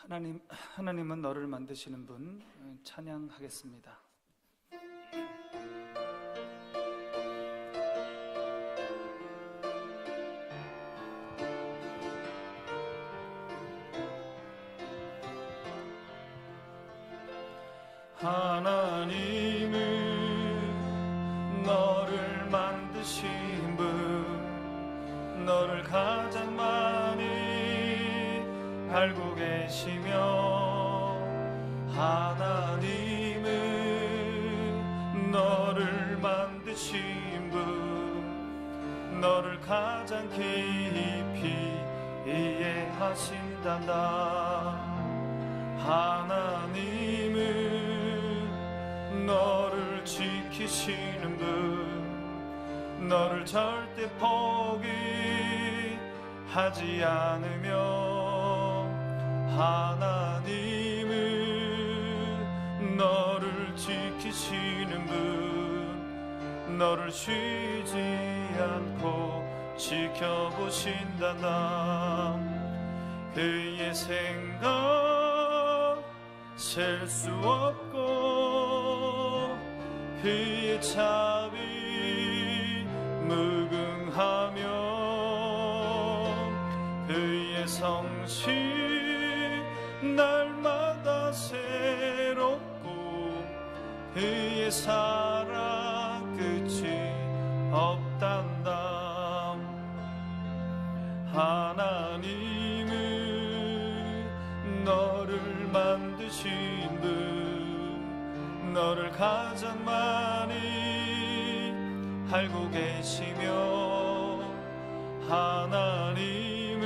하나님은 너를 만드시는 분 찬양하겠습니다. 하나님은 너를 만드신 분, 너를 가장 많이 알고 계시며, 하나님은 너를 만드신 분, 너를 가장 깊이 이해하신단다. 하나님은 너를 지키시는 분, 너를 절대 포기하지 않으며, 하나님은 너를 지키시는 분, 너를 쉬지 않고 지켜보신단다. 그의 생각 셀 수 없고, 그의 자비 무궁하며, 그의 성실 날마다 새롭고, 그의 사랑 끝이 없단다. 하나님은 너를 만드신 분, 너를 가장 많이 알고 계시며, 하나님은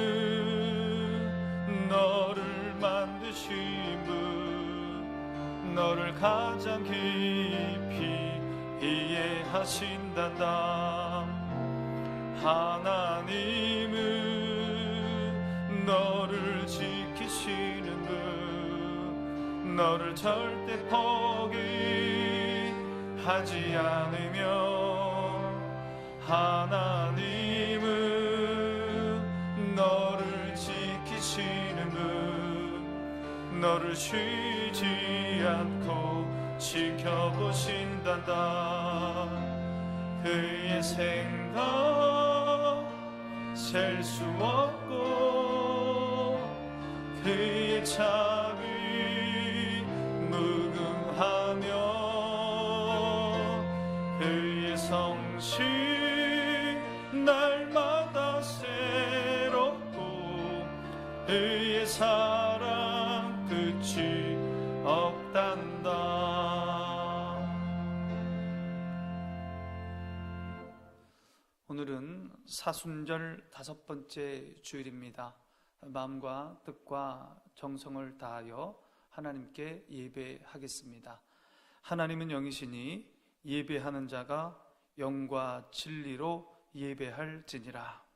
너를 만드신 분, 너를 가장 깊이 이해하신단다. 하나님은 너를 지키시는 분, 너를 절대 포기하지 않으며, 하나님은 너를 지키시는 분, 너를 쉬지 않고 지켜보신단다. 그의 생각 셀 수 없고, 그의 자비 무궁하며, 그의 성실 날마다 새롭고, 그의 사랑 끝이 없단다. 오늘은 사순절 5번째 주일입니다. 마음과 뜻과 정성을 다하여 하나님께 예배하겠습니다. 하나님은 영이시니 예배하는 자가 영과 진리로 예배할지니라.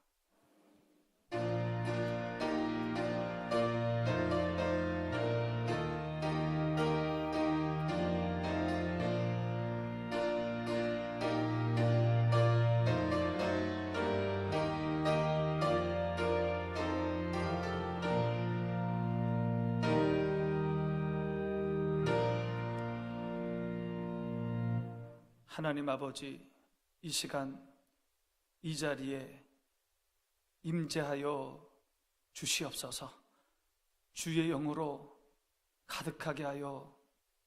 하나님 아버지, 이 시간 이 자리에 임재하여 주시옵소서. 주의 영으로 가득하게 하여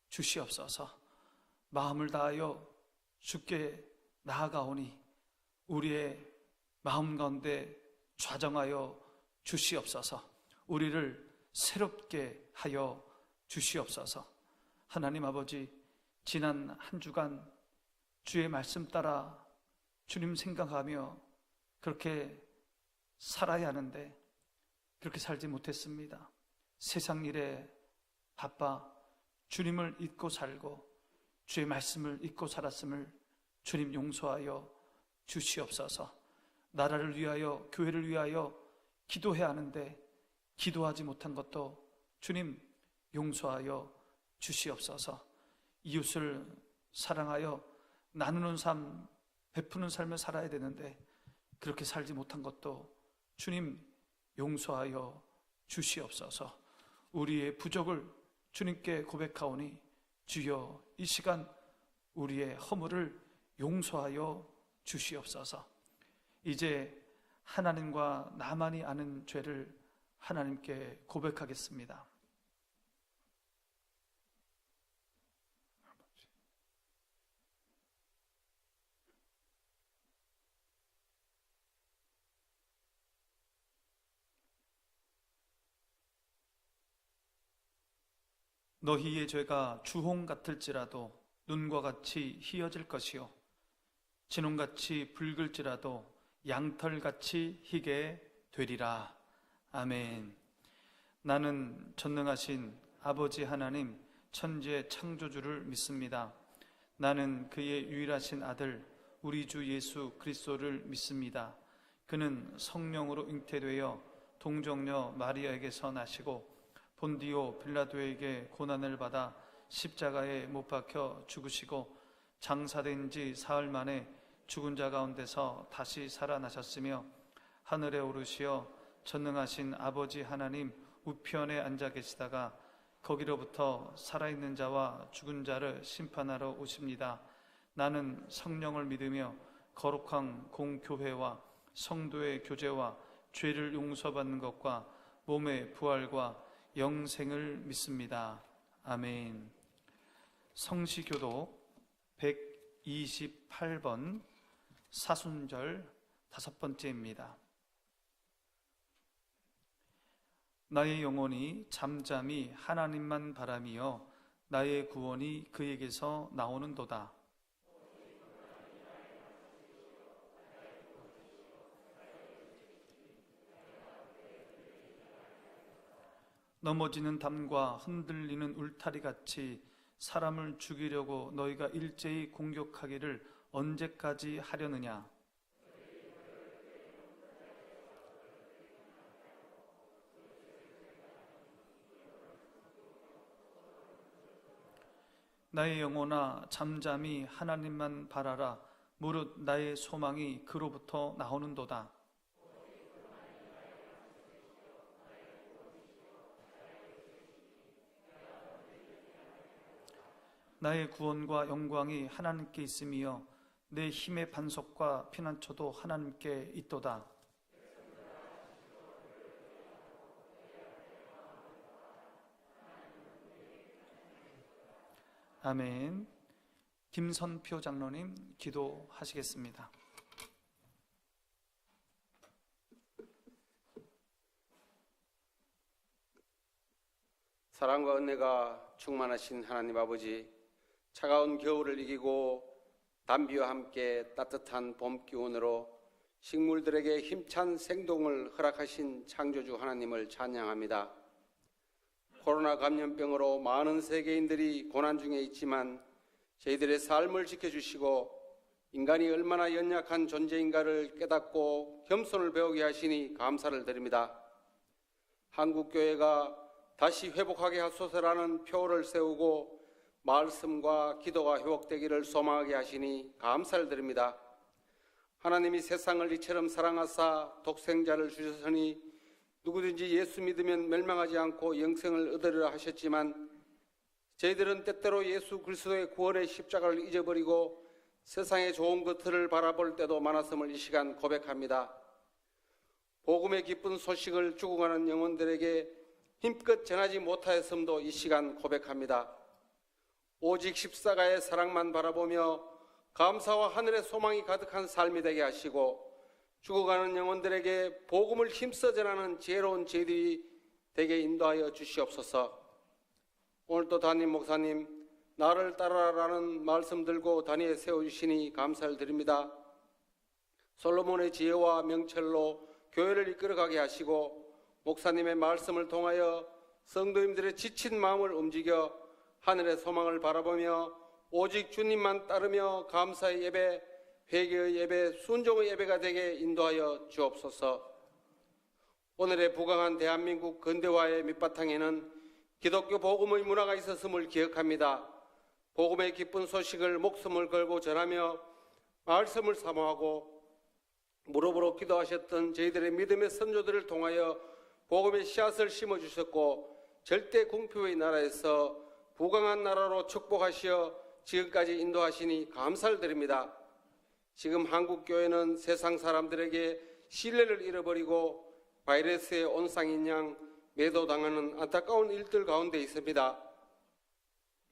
주시옵소서. 마음을 다하여 주께 나아가오니 우리의 마음 가운데 좌정하여 주시옵소서. 우리를 새롭게 하여 주시옵소서. 하나님 아버지, 지난 한 주간 주의 말씀 따라 주님 생각하며 그렇게 살아야 하는데 그렇게 살지 못했습니다. 세상 일에 바빠 주님을 잊고 살고 주의 말씀을 잊고 살았음을 주님 용서하여 주시옵소서. 나라를 위하여, 교회를 위하여 기도해야 하는데 기도하지 못한 것도 주님 용서하여 주시옵소서. 이웃을 사랑하여 나누는 삶, 베푸는 삶을 살아야 되는데 그렇게 살지 못한 것도 주님 용서하여 주시옵소서. 우리의 부족을 주님께 고백하오니 주여 이 시간 우리의 허물을 용서하여 주시옵소서. 이제 하나님과 나만이 아는 죄를 하나님께 고백하겠습니다. 너희의 죄가 주홍 같을지라도 눈과 같이 희어질 것이요 진홍같이 붉을지라도 양털같이 희게 되리라. 아멘. 나는 전능하신 아버지 하나님 천지의 창조주를 믿습니다. 나는 그의 유일하신 아들 우리 주 예수 그리스도를 믿습니다. 그는 성령으로 잉태되어 동정녀 마리아에게서 나시고 본디오 빌라도에게 고난을 받아 십자가에 못 박혀 죽으시고 장사된 지 사흘 만에 죽은 자 가운데서 다시 살아나셨으며 하늘에 오르시어 전능하신 아버지 하나님 우편에 앉아 계시다가 거기로부터 살아있는 자와 죽은 자를 심판하러 오십니다. 나는 성령을 믿으며 거룩한 공교회와 성도의 교제와 죄를 용서받는 것과 몸의 부활과 영생을 믿습니다. 아멘. 성시교독 128번 사순절 5번째입니다. 나의 영혼이 잠잠히 하나님만 바라며 나의 구원이 그에게서 나오는도다. 넘어지는 담과 흔들리는 울타리같이 사람을 죽이려고 너희가 일제히 공격하기를 언제까지 하려느냐? 나의 영혼아 잠잠히 하나님만 바라라. 무릇 나의 소망이 그로부터 나오는도다. 나의 구원과 영광이 하나님께 있으며 내 힘의 반석과 피난처도 하나님께 있도다. 아멘. 김선표 장로님 기도하시겠습니다. 사랑과 은혜가 충만하신 하나님 아버지, 차가운 겨울을 이기고 단비와 함께 따뜻한 봄 기운으로 식물들에게 힘찬 생동을 허락하신 창조주 하나님을 찬양합니다. 코로나 감염병으로 많은 세계인들이 고난 중에 있지만 저희들의 삶을 지켜주시고 인간이 얼마나 연약한 존재인가를 깨닫고 겸손을 배우게 하시니 감사를 드립니다. 한국교회가 다시 회복하게 하소서라는 표를 세우고 말씀과 기도가 회복되기를 소망하게 하시니 감사를 드립니다. 하나님이 세상을 이처럼 사랑하사 독생자를 주셨으니 누구든지 예수 믿으면 멸망하지 않고 영생을 얻으리라 하셨지만 저희들은 때때로 예수 그리스도의 구원의 십자가를 잊어버리고 세상의 좋은 것들을 바라볼 때도 많았음을 이 시간 고백합니다. 복음의 기쁜 소식을 죽어가는 영혼들에게 힘껏 전하지 못하였음도 이 시간 고백합니다. 오직 십자가의 사랑만 바라보며 감사와 하늘의 소망이 가득한 삶이 되게 하시고 죽어가는 영혼들에게 복음을 힘써 전하는 지혜로운 저희들이 되게 인도하여 주시옵소서. 오늘도 담임 목사님 나를 따라라는 말씀 들고 단위에 세워주시니 감사를 드립니다. 솔로몬의 지혜와 명철로 교회를 이끌어가게 하시고 목사님의 말씀을 통하여 성도님들의 지친 마음을 움직여 하늘의 소망을 바라보며 오직 주님만 따르며 감사의 예배, 회개의 예배, 순종의 예배가 되게 인도하여 주옵소서. 오늘의 부강한 대한민국 근대화의 밑바탕에는 기독교 복음의 문화가 있었음을 기억합니다. 복음의 기쁜 소식을 목숨을 걸고 전하며 말씀을 사모하고 무릎으로 기도하셨던 저희들의 믿음의 선조들을 통하여 복음의 씨앗을 심어주셨고 절대 공표의 나라에서 부강한 나라로 축복하시어 지금까지 인도하시니 감사를 드립니다. 지금 한국교회는 세상 사람들에게 신뢰를 잃어버리고 바이러스의 온상인 양 매도당하는 안타까운 일들 가운데 있습니다.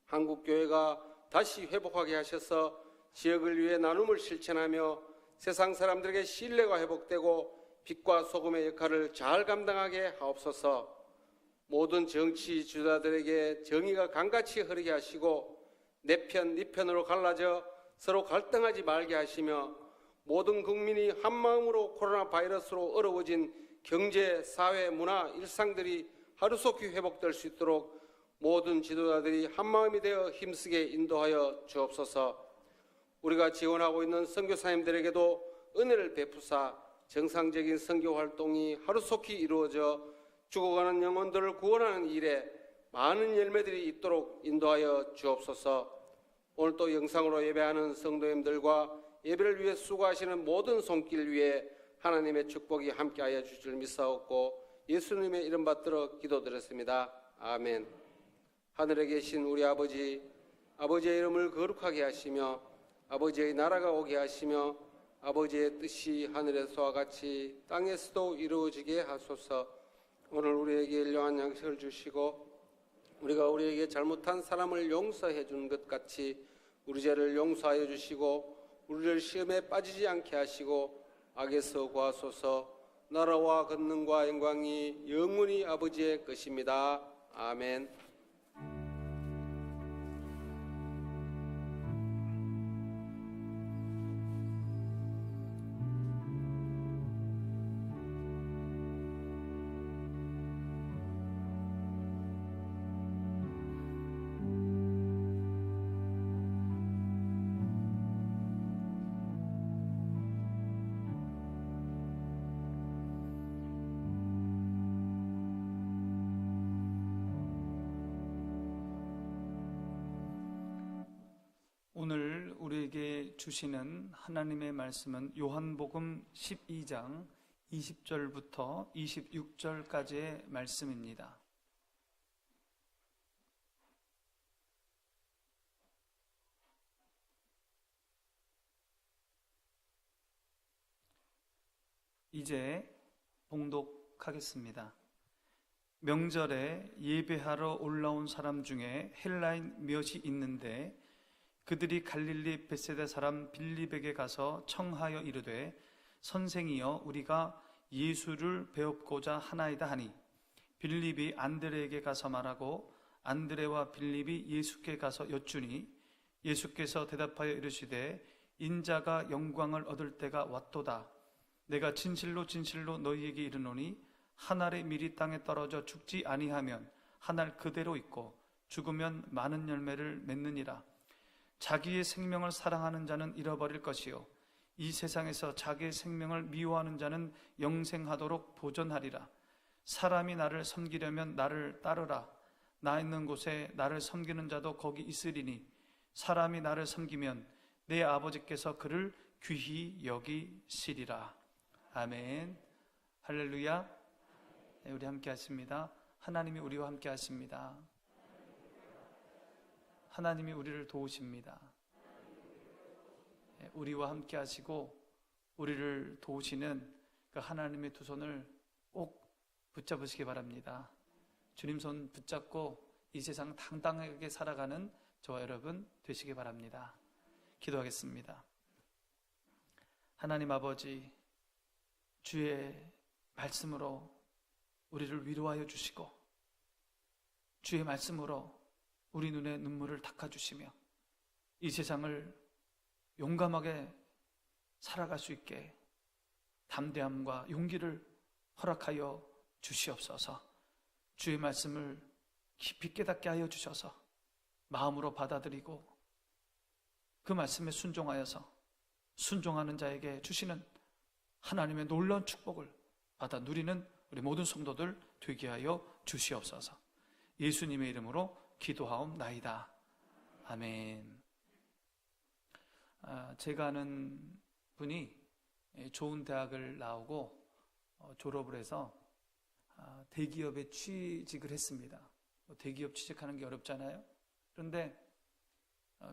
한국교회가 다시 회복하게 하셔서 지역을 위해 나눔을 실천하며 세상 사람들에게 신뢰가 회복되고 빛과 소금의 역할을 잘 감당하게 하옵소서. 모든 정치 주자들에게 정의가 강같이 흐르게 하시고 내 편, 네 편으로 갈라져 서로 갈등하지 말게 하시며 모든 국민이 한마음으로 코로나 바이러스로 어려워진 경제, 사회, 문화, 일상들이 하루속히 회복될 수 있도록 모든 지도자들이 한마음이 되어 힘쓰게 인도하여 주옵소서. 우리가 지원하고 있는 선교사님들에게도 은혜를 베푸사 정상적인 선교 활동이 하루속히 이루어져 죽어가는 영혼들을 구원하는 일에 많은 열매들이 있도록 인도하여 주옵소서. 오늘 또 영상으로 예배하는 성도님들과 예배를 위해 수고하시는 모든 손길 위에 하나님의 축복이 함께하여 주실 줄 믿사옵고 예수님의 이름 받들어 기도드렸습니다. 아멘. 하늘에 계신 우리 아버지, 아버지의 이름을 거룩하게 하시며 아버지의 나라가 오게 하시며 아버지의 뜻이 하늘에서와 같이 땅에서도 이루어지게 하소서. 오늘 우리에게 일용할 양식을 주시고 우리가 우리에게 잘못한 사람을 용서해 준 것 같이 우리 죄를 용서하여 주시고 우리를 시험에 빠지지 않게 하시고 악에서 구하소서. 나라와 권능과 영광이 영원히 아버지의 것입니다. 아멘. 오늘 우리에게 주시는 하나님의 말씀은 요한복음 12장 20절부터 26절까지의 말씀입니다. 이제 봉독하겠습니다. 명절에 예배하러 올라온 사람 중에 헬라인 몇이 있는데 그들이 갈릴리 벳세다 사람 빌립에게 가서 청하여 이르되 선생이여 우리가 예수를 배웁고자 하나이다 하니 빌립이 안드레에게 가서 말하고 안드레와 빌립이 예수께 가서 여쭈니 예수께서 대답하여 이르시되 인자가 영광을 얻을 때가 왔도다. 내가 진실로 진실로 너희에게 이르노니 한 알의 밀이 땅에 떨어져 죽지 아니하면 한 알 그대로 있고 죽으면 많은 열매를 맺느니라. 자기의 생명을 사랑하는 자는 잃어버릴 것이요 이 세상에서 자기의 생명을 미워하는 자는 영생하도록 보존하리라. 사람이 나를 섬기려면 나를 따르라. 나 있는 곳에 나를 섬기는 자도 거기 있으리니 사람이 나를 섬기면 내 아버지께서 그를 귀히 여기시리라. 아멘. 할렐루야. 네, 우리 함께 하십니다. 하나님이 우리와 함께 하십니다. 하나님이 우리를 도우십니다. 우리와 함께 하시고 우리를 도우시는 그 하나님의 두 손을 꼭 붙잡으시기 바랍니다. 주님 손 붙잡고 이 세상 당당하게 살아가는 저와 여러분 되시기 바랍니다. 기도하겠습니다. 하나님 아버지, 주의 말씀으로 우리를 위로하여 주시고 주의 말씀으로 우리 눈에 눈물을 닦아주시며 이 세상을 용감하게 살아갈 수 있게 담대함과 용기를 허락하여 주시옵소서. 주의 말씀을 깊이 깨닫게 하여 주셔서 마음으로 받아들이고 그 말씀에 순종하여서 순종하는 자에게 주시는 하나님의 놀라운 축복을 받아 누리는 우리 모든 성도들 되게 하여 주시옵소서. 예수님의 이름으로 기도하옵나이다. 아멘. 제가 아는 분이 좋은 대학을 나오고 졸업을 해서 대기업에 취직을 했습니다. 대기업 취직하는 게 어렵잖아요. 그런데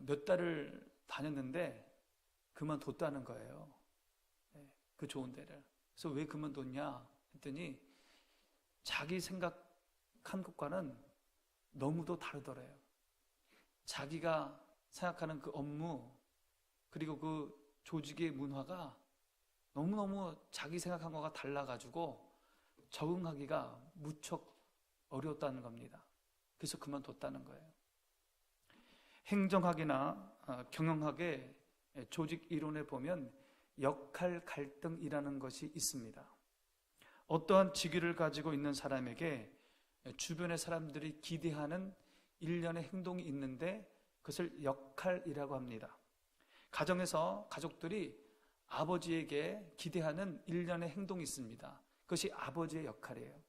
몇 달을 다녔는데 그만뒀다는 거예요. 그 좋은 데를. 그래서 왜 그만뒀냐 했더니 자기 생각한 것과는 너무도 다르더래요. 자기가 생각하는 그 업무 그리고 그 조직의 문화가 너무너무 자기 생각한 거가 달라가지고 적응하기가 무척 어려웠다는 겁니다. 그래서 그만뒀다는 거예요. 행정학이나 경영학의 조직 이론에 보면 역할 갈등이라는 것이 있습니다. 어떠한 직위를 가지고 있는 사람에게 주변의 사람들이 기대하는 일련의 행동이 있는데 그것을 역할이라고 합니다. 가정에서 가족들이 아버지에게 기대하는 일련의 행동이 있습니다. 그것이 아버지의 역할이에요.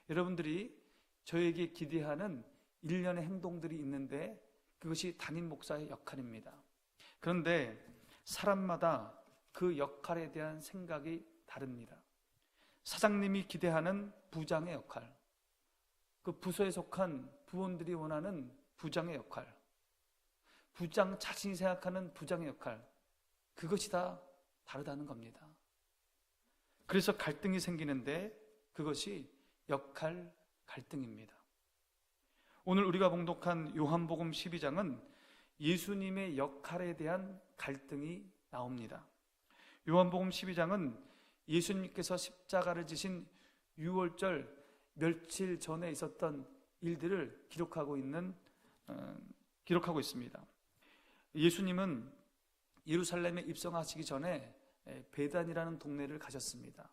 여러분들이 저에게 기대하는 일련의 행동들이 있는데 그것이 담임 목사의 역할입니다. 그런데 사람마다 그 역할에 대한 생각이 다릅니다. 사장님이 기대하는 부장의 역할, 그 부서에 속한 부원들이 원하는 부장의 역할, 부장 자신이 생각하는 부장의 역할, 그것이 다 다르다는 겁니다. 그래서 갈등이 생기는데 그것이 역할 갈등입니다. 오늘 우리가 봉독한 요한복음 12장은 예수님의 역할에 대한 갈등이 나옵니다. 요한복음 12장은 예수님께서 십자가를 지신 6월절 며칠 전에 있었던 일들을 기록하고 있습니다. 예수님은 예루살렘에 입성하시기 전에 베단이라는 동네를 가셨습니다.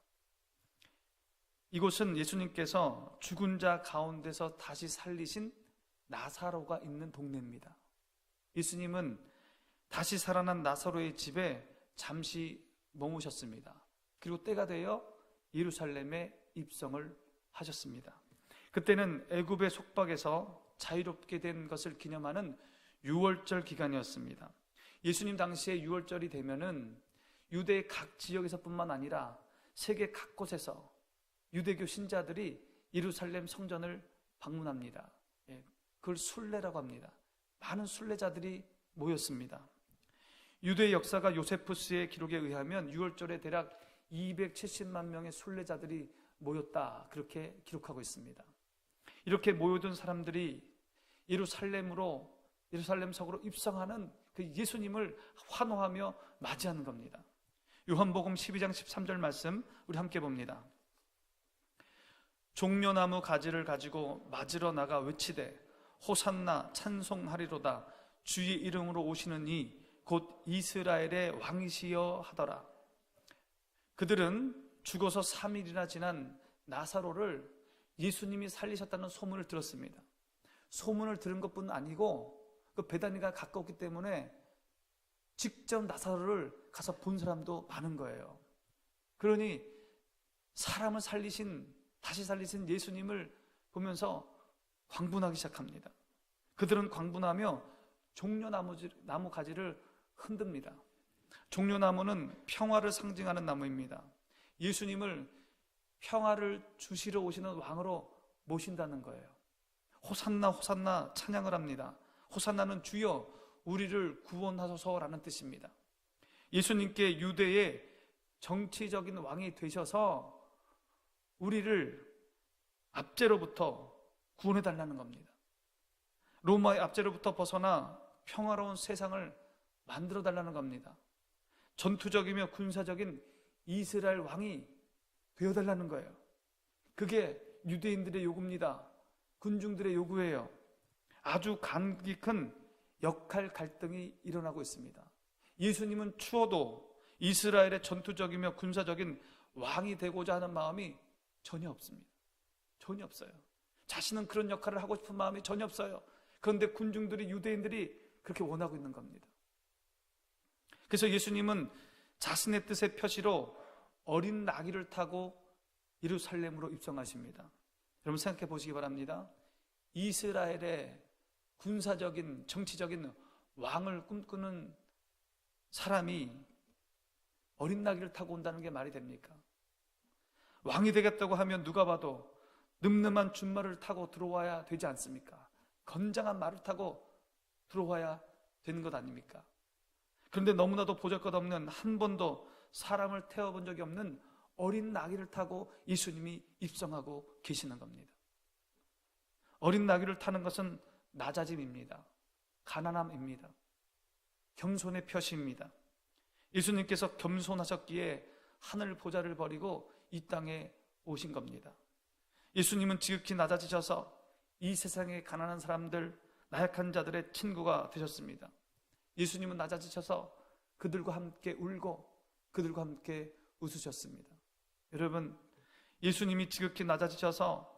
이곳은 예수님께서 죽은 자 가운데서 다시 살리신 나사로가 있는 동네입니다. 예수님은 다시 살아난 나사로의 집에 잠시 머무셨습니다. 그리고 때가 되어 예루살렘에 입성을 하셨습니다. 그때는 애굽의 속박에서 자유롭게 된 것을 기념하는 유월절 기간이었습니다. 예수님 당시에 유월절이 되면은 유대의 각 지역에서뿐만 아니라 세계 각곳에서 유대교 신자들이 예루살렘 성전을 방문합니다. 그걸 순례라고 합니다. 많은 순례자들이 모였습니다. 유대의 역사가 요세푸스의 기록에 의하면 6월절에 대략 270만 명의 순례자들이 모였다, 그렇게 기록하고 있습니다. 이렇게 모여든 사람들이 예루살렘 성으로 입성하는 그 예수님을 환호하며 맞이하는 겁니다. 요한복음 12장 13절 말씀 우리 함께 봅니다. 종려나무 가지를 가지고 맞으러 나가 외치되 호산나 찬송하리로다 주의 이름으로 오시는 이 곧 이스라엘의 왕이시여 하더라. 그들은 죽어서 3일이나 지난 나사로를 예수님이 살리셨다는 소문을 들었습니다. 소문을 들은 것뿐 아니고 그 베다니가 가까웠기 때문에 직접 나사로를 가서 본 사람도 많은 거예요. 그러니 사람을 다시 살리신 예수님을 보면서 광분하기 시작합니다. 그들은 광분하며 종려나무 가지를 흔듭니다. 종려나무는 평화를 상징하는 나무입니다. 예수님을 평화를 주시러 오시는 왕으로 모신다는 거예요. 호산나 호산나 찬양을 합니다. 호산나는 주여 우리를 구원하소서라는 뜻입니다. 예수님께 유대의 정치적인 왕이 되셔서 우리를 압제로부터 구원해달라는 겁니다. 로마의 압제로부터 벗어나 평화로운 세상을 만들어달라는 겁니다. 전투적이며 군사적인 이스라엘 왕이 되어달라는 거예요. 그게 유대인들의 요구입니다. 군중들의 요구예요. 아주 간기 큰 역할 갈등이 일어나고 있습니다. 예수님은 추워도 이스라엘의 전투적이며 군사적인 왕이 되고자 하는 마음이 전혀 없습니다. 전혀 없어요. 자신은 그런 역할을 하고 싶은 마음이 전혀 없어요. 그런데 군중들이, 유대인들이 그렇게 원하고 있는 겁니다. 그래서 예수님은 자신의 뜻의 표시로 어린 나귀를 타고 예루살렘으로 입성하십니다. 여러분 생각해 보시기 바랍니다. 이스라엘의 군사적인, 정치적인 왕을 꿈꾸는 사람이 어린 나귀를 타고 온다는 게 말이 됩니까? 왕이 되겠다고 하면 누가 봐도 늠름한 준말을 타고 들어와야 되지 않습니까? 건장한 말을 타고 들어와야 되는 것 아닙니까? 그런데 너무나도 보잘것없는, 한 번도 사람을 태워본 적이 없는 어린 나귀를 타고 예수님이 입성하고 계시는 겁니다. 어린 나귀를 타는 것은 낮아짐입니다. 가난함입니다. 겸손의 표시입니다. 예수님께서 겸손하셨기에 하늘 보좌를 버리고 이 땅에 오신 겁니다. 예수님은 지극히 낮아지셔서 이 세상의 가난한 사람들, 나약한 자들의 친구가 되셨습니다. 예수님은 낮아지셔서 그들과 함께 울고 그들과 함께 웃으셨습니다. 여러분, 예수님이 지극히 낮아지셔서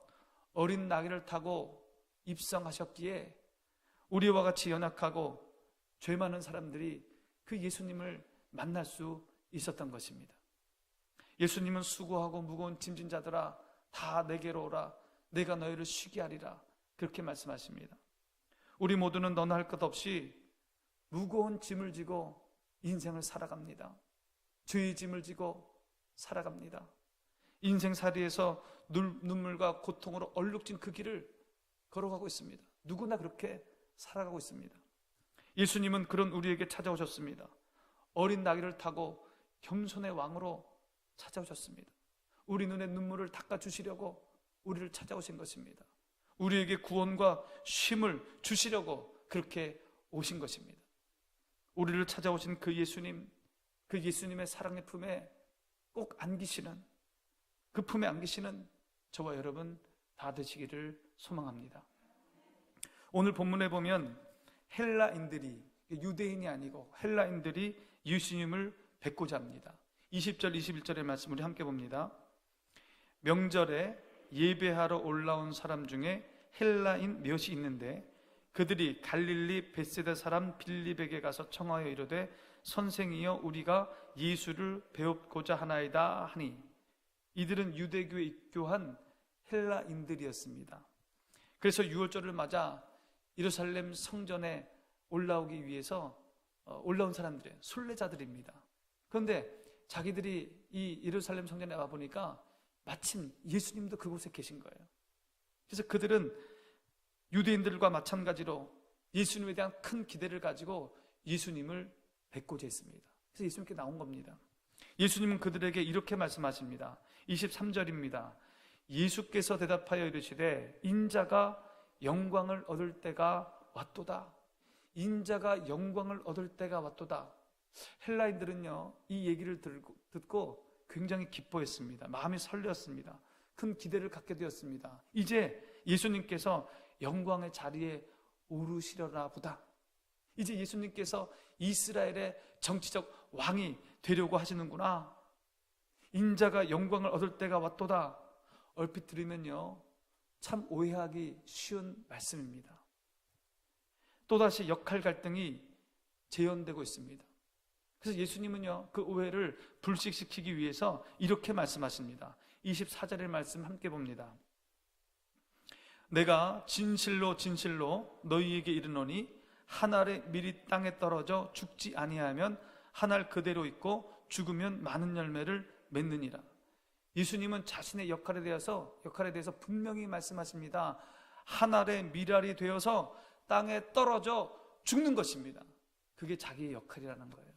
어린 나귀를 타고 입성하셨기에 우리와 같이 연약하고 죄 많은 사람들이 그 예수님을 만날 수 있었던 것입니다. 예수님은 수고하고 무거운 짐진 자들아 다 내게로 오라, 내가 너희를 쉬게 하리라, 그렇게 말씀하십니다. 우리 모두는 너나 할 것 없이 무거운 짐을 지고 인생을 살아갑니다. 죄의 짐을 지고 살아갑니다. 인생살이에서 눈물과 고통으로 얼룩진 그 길을 걸어가고 있습니다. 누구나 그렇게 살아가고 있습니다. 예수님은 그런 우리에게 찾아오셨습니다. 어린 나귀를 타고 겸손의 왕으로 찾아오셨습니다. 우리 눈에 눈물을 닦아주시려고 우리를 찾아오신 것입니다. 우리에게 구원과 쉼을 주시려고 그렇게 오신 것입니다. 우리를 찾아오신 그 예수님, 그 예수님의 사랑의 품에 꼭 안기시는, 그 품에 안기시는 저와 여러분 다 되시기를 소망합니다. 오늘 본문에 보면 헬라인들이, 유대인이 아니고 헬라인들이 예수님을 뵙고자 합니다. 20절 21절의 말씀 우리 함께 봅니다. 명절에 예배하러 올라온 사람 중에 헬라인 몇이 있는데 그들이 갈릴리 벳세다 사람 빌립에게 가서 청하여 이르되 선생이여 우리가 예수를 배웁고자 하나이다 하니, 이들은 유대교에 입교한 헬라인들이었습니다. 그래서 유월절을 맞아 예루살렘 성전에 올라오기 위해서 올라온 사람들이에요. 순례자들입니다. 그런데 자기들이 이 예루살렘 성전에 와보니까 마침 예수님도 그곳에 계신 거예요. 그래서 그들은 유대인들과 마찬가지로 예수님에 대한 큰 기대를 가지고 예수님을 뵙고자 했습니다. 그래서 예수님께 나온 겁니다. 예수님은 그들에게 이렇게 말씀하십니다. 23절입니다. 예수께서 대답하여 이르시되 인자가 영광을 얻을 때가 왔도다. 인자가 영광을 얻을 때가 왔도다. 헬라인들은요, 이 얘기를 듣고 굉장히 기뻐했습니다. 마음이 설레었습니다. 큰 기대를 갖게 되었습니다. 이제 예수님께서 영광의 자리에 오르시려나 보다. 이제 예수님께서 이스라엘의 정치적 왕이 되려고 하시는구나. 인자가 영광을 얻을 때가 왔도다. 얼핏 들으면요, 참 오해하기 쉬운 말씀입니다. 또다시 역할 갈등이 재현되고 있습니다. 그래서 예수님은요, 그 오해를 불식시키기 위해서 이렇게 말씀하십니다. 24절의 말씀 함께 봅니다. 내가 진실로 진실로 너희에게 이르노니 한 알의 밀이 땅에 떨어져 죽지 아니하면 한 알 그대로 있고 죽으면 많은 열매를 맺느니라. 예수님은 자신의 역할에 대해서 분명히 말씀하십니다. 한 알의 밀알이 되어서 땅에 떨어져 죽는 것입니다. 그게 자기의 역할이라는 거예요.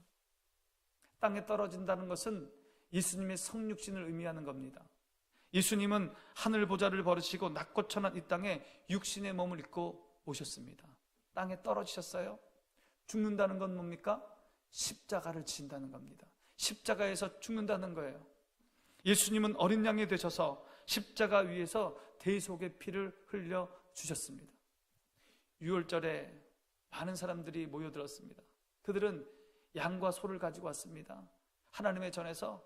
땅에 떨어진다는 것은 예수님의 성육신을 의미하는 겁니다. 예수님은 하늘 보좌를 버리시고 낮고 천한 이 땅에 육신의 몸을 입고 오셨습니다. 땅에 떨어지셨어요. 죽는다는 건 뭡니까? 십자가를 지신다는 겁니다. 십자가에서 죽는다는 거예요. 예수님은 어린 양이 되셔서 십자가 위에서 대속의 피를 흘려 주셨습니다. 유월절에 많은 사람들이 모여들었습니다. 그들은 양과 소를 가지고 왔습니다. 하나님의 전에서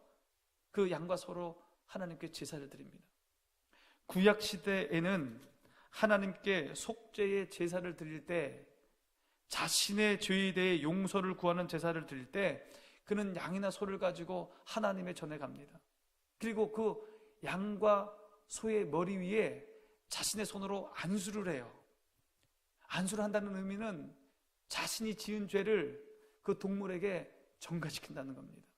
그 양과 소로 하나님께 제사를 드립니다. 구약 시대에는 하나님께 속죄의 제사를 드릴 때, 자신의 죄에 대해 용서를 구하는 제사를 드릴 때 그는 양이나 소를 가지고 하나님의 전에 갑니다. 그리고 그 양과 소의 머리 위에 자신의 손으로 안수를 해요. 안수를 한다는 의미는 자신이 지은 죄를 그 동물에게 전가시킨다는 겁니다.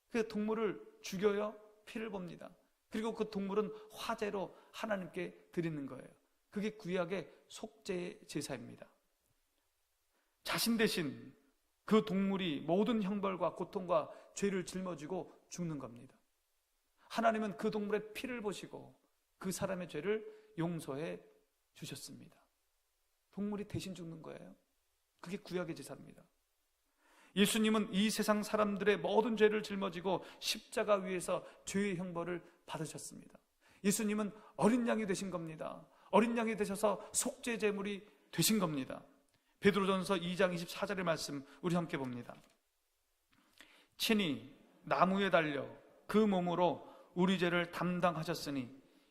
그 동물을 죽여요. 피를 봅니다. 그리고 그 동물은 화제로 하나님께 드리는 거예요. 그게 구약의 속죄 제사입니다. 자신 대신 그 동물이 모든 형벌과 고통과 죄를 짊어지고 죽는 겁니다. 하나님은 그 동물의 피를 보시고 그 사람의 죄를 용서해 주셨습니다. 동물이 대신 죽는 거예요. 그게 구약의 제사입니다. 예수님은 이 세상 사람들의 모든 죄를 짊어지고 십자가 위에서 죄의 형벌을 받으셨습니다. 예수님은 어린 양이 되신 겁니다. 어린 양이 되셔서 속죄 제물이 되신 겁니다. 베드로전서 2장 24절의 말씀 우리 함께 봅니다. 친히 나무에 달려 그 몸으로 우리 죄를 담당하셨으니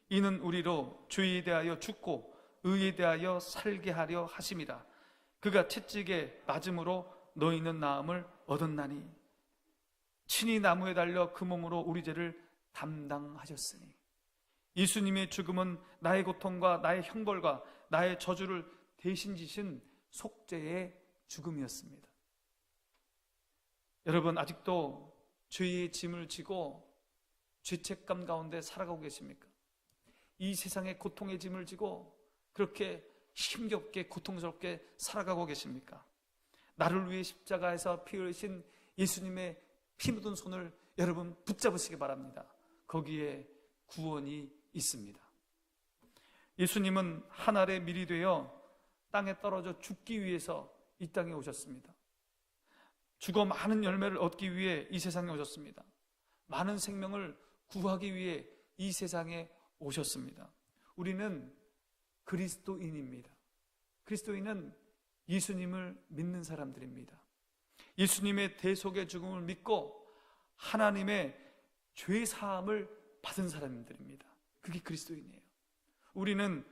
이는 우리로 죄에 대하여 죽고 의에 대하여 살게 하려 하심이라. 그가 채찍에 맞음으로 너희는 나음을 얻었나니. 친히 나무에 달려 그 몸으로 우리 죄를 담당하셨으니. 예수님의 죽음은 나의 고통과 나의 형벌과 나의 저주를 대신 지신 속죄의 죽음이었습니다. 여러분, 아직도 죄의 짐을 지고 죄책감 가운데 살아가고 계십니까? 이 세상의 고통의 짐을 지고 그렇게 힘겹게 고통스럽게 살아가고 계십니까? 나를 위해 십자가에서 피 흘리신 예수님의 피 묻은 손을 여러분 붙잡으시기 바랍니다. 거기에 구원이 있습니다. 예수님은 한 알의 밀이 되어 땅에 떨어져 죽기 위해서 이 땅에 오셨습니다. 죽어 많은 열매를 얻기 위해 이 세상에 오셨습니다. 많은 생명을 구하기 위해 이 세상에 오셨습니다. 우리는 그리스도인입니다. 그리스도인은 예수님을 믿는 사람들입니다. 예수님의 대속의 죽음을 믿고 하나님의 죄 사함을 받은 사람들입니다. 그게 그리스도인이에요. 우리는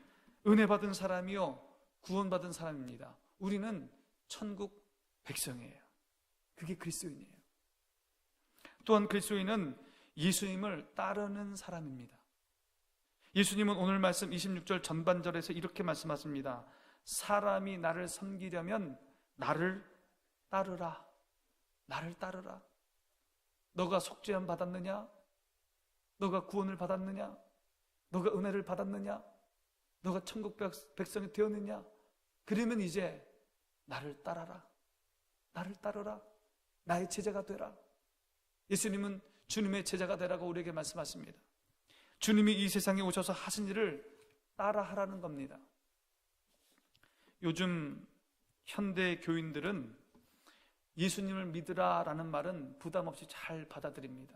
은혜 받은 사람이요 구원받은 사람입니다. 우리는 천국 백성이에요. 그게 그리스도인이에요. 또한 그리스도인은 예수님을 따르는 사람입니다. 예수님은 오늘 말씀 26절 전반절에서 이렇게 말씀하십니다. 사람이 나를 섬기려면 나를 따르라. 나를 따르라. 너가 속죄함 받았느냐? 너가 구원을 받았느냐? 너가 은혜를 받았느냐? 너가 천국 백성이 되었느냐? 그러면 이제 나를 따라라. 나를 따르라. 나의 제자가 되라. 예수님은 주님의 제자가 되라고 우리에게 말씀하십니다. 주님이 이 세상에 오셔서 하신 일을 따라하라는 겁니다. 요즘 현대 교인들은 예수님을 믿으라라는 말은 부담 없이 잘 받아들입니다.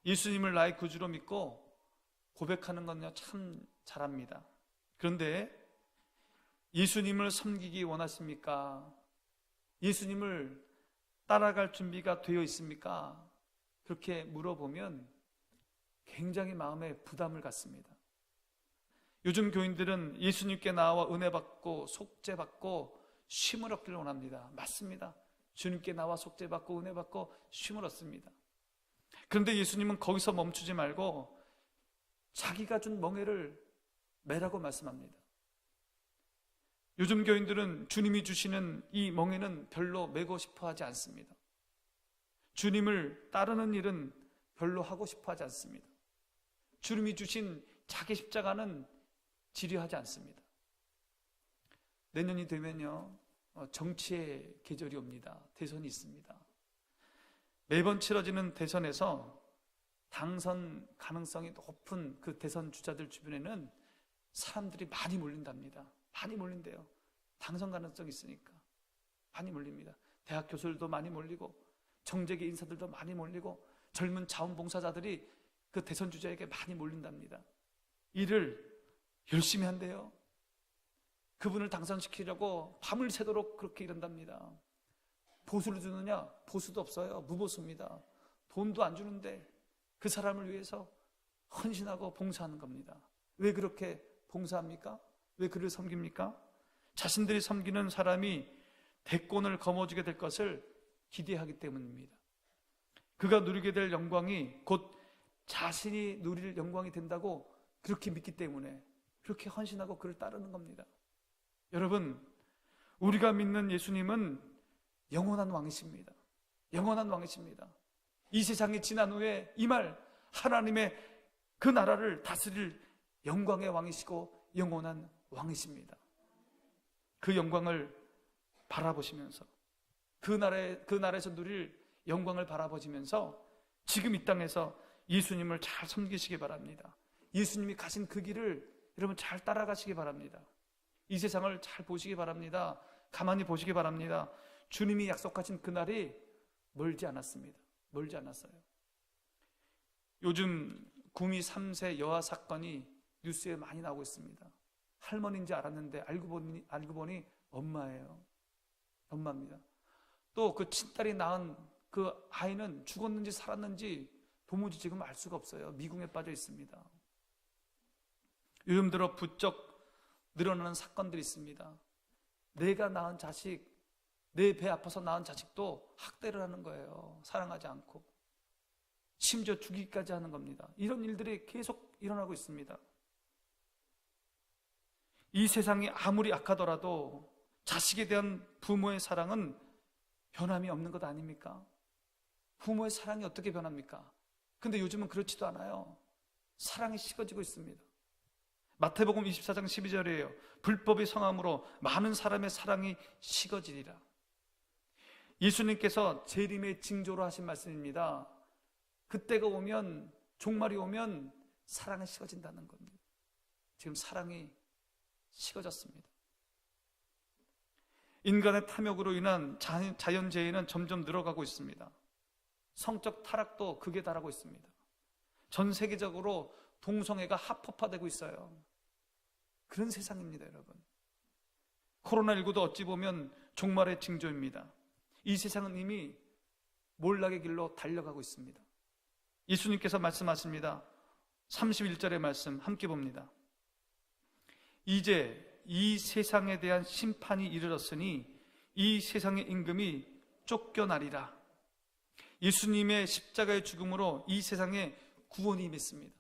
예수님을 나의 구주로 믿고 고백하는 건요 참 잘합니다. 그런데 예수님을 섬기기 원하십니까? 예수님을 따라갈 준비가 되어 있습니까? 그렇게 물어보면 굉장히 마음에 부담을 갖습니다. 요즘 교인들은 예수님께 나와 은혜 받고 속죄 받고 쉼을 얻기를 원합니다. 맞습니다. 주님께 나와 속죄 받고 은혜 받고 쉼을 얻습니다. 그런데 예수님은 거기서 멈추지 말고 자기가 준 멍에를 매라고 말씀합니다. 요즘 교인들은 주님이 주시는 이 멍에는 별로 매고 싶어 하지 않습니다. 주님을 따르는 일은 별로 하고 싶어 하지 않습니다. 주님이 주신 자기 십자가는 지려하지 않습니다. 내년이 되면요 정치의 계절이 옵니다. 대선이 있습니다. 매번 치러지는 대선에서 당선 가능성이 높은 그 대선 주자들 주변에는 사람들이 많이 몰린답니다. 많이 몰린대요. 당선 가능성이 있으니까 많이 몰립니다. 대학 교수들도 많이 몰리고 정재계 인사들도 많이 몰리고 젊은 자원봉사자들이 그 대선 주자에게 많이 몰린답니다. 일을 열심히 한대요. 그분을 당선시키려고 밤을 새도록 그렇게 일한답니다. 보수를 주느냐? 보수도 없어요. 무보수입니다. 돈도 안 주는데 그 사람을 위해서 헌신하고 봉사하는 겁니다. 왜 그렇게 봉사합니까? 왜 그를 섬깁니까? 자신들이 섬기는 사람이 대권을 거머쥐게 될 것을 기대하기 때문입니다. 그가 누리게 될 영광이 곧 자신이 누릴 영광이 된다고 그렇게 믿기 때문에 그렇게 헌신하고 그를 따르는 겁니다. 여러분, 우리가 믿는 예수님은 영원한 왕이십니다. 영원한 왕이십니다. 이 세상이 지난 후에 이 말 하나님의 그 나라를 다스릴 영광의 왕이시고 영원한 왕이십니다. 그 영광을 바라보시면서 그 나라에서 누릴 영광을 바라보시면서 지금 이 땅에서 예수님을 잘 섬기시기 바랍니다. 예수님이 가신 그 길을 여러분 잘 따라가시기 바랍니다. 이 세상을 잘 보시기 바랍니다. 가만히 보시기 바랍니다. 주님이 약속하신 그날이 멀지 않았습니다. 멀지 않았어요. 요즘 구미 3세 여아 사건이 뉴스에 많이 나오고 있습니다. 할머니인지 알았는데 알고 보니 엄마예요. 엄마입니다. 또 그 친딸이 낳은 그 아이는 죽었는지 살았는지 도무지 지금 알 수가 없어요. 미궁에 빠져 있습니다. 요즘 들어 부쩍 늘어나는 사건들이 있습니다. 내가 낳은 자식, 내 배 아파서 낳은 자식도 학대를 하는 거예요. 사랑하지 않고. 심지어 죽이기까지 하는 겁니다. 이런 일들이 계속 일어나고 있습니다. 이 세상이 아무리 악하더라도 자식에 대한 부모의 사랑은 변함이 없는 것 아닙니까? 부모의 사랑이 어떻게 변합니까? 근데 요즘은 그렇지도 않아요. 사랑이 식어지고 있습니다. 마태복음 24장 12절이에요. 불법이 성함으로 많은 사람의 사랑이 식어지리라. 예수님께서 재림의 징조로 하신 말씀입니다. 그때가 오면, 종말이 오면 사랑이 식어진다는 겁니다. 지금 사랑이 식어졌습니다. 인간의 탐욕으로 인한 자연재해는 점점 늘어가고 있습니다. 성적 타락도 극에 달하고 있습니다. 전 세계적으로 동성애가 합법화되고 있어요. 그런 세상입니다, 여러분. 코로나19도 어찌 보면 종말의 징조입니다. 이 세상은 이미 몰락의 길로 달려가고 있습니다. 예수님께서 말씀하십니다. 31절의 말씀 함께 봅니다. 이제 이 세상에 대한 심판이 이르렀으니 이 세상의 임금이 쫓겨나리라. 예수님의 십자가의 죽음으로 이 세상에 구원이 임했습니다.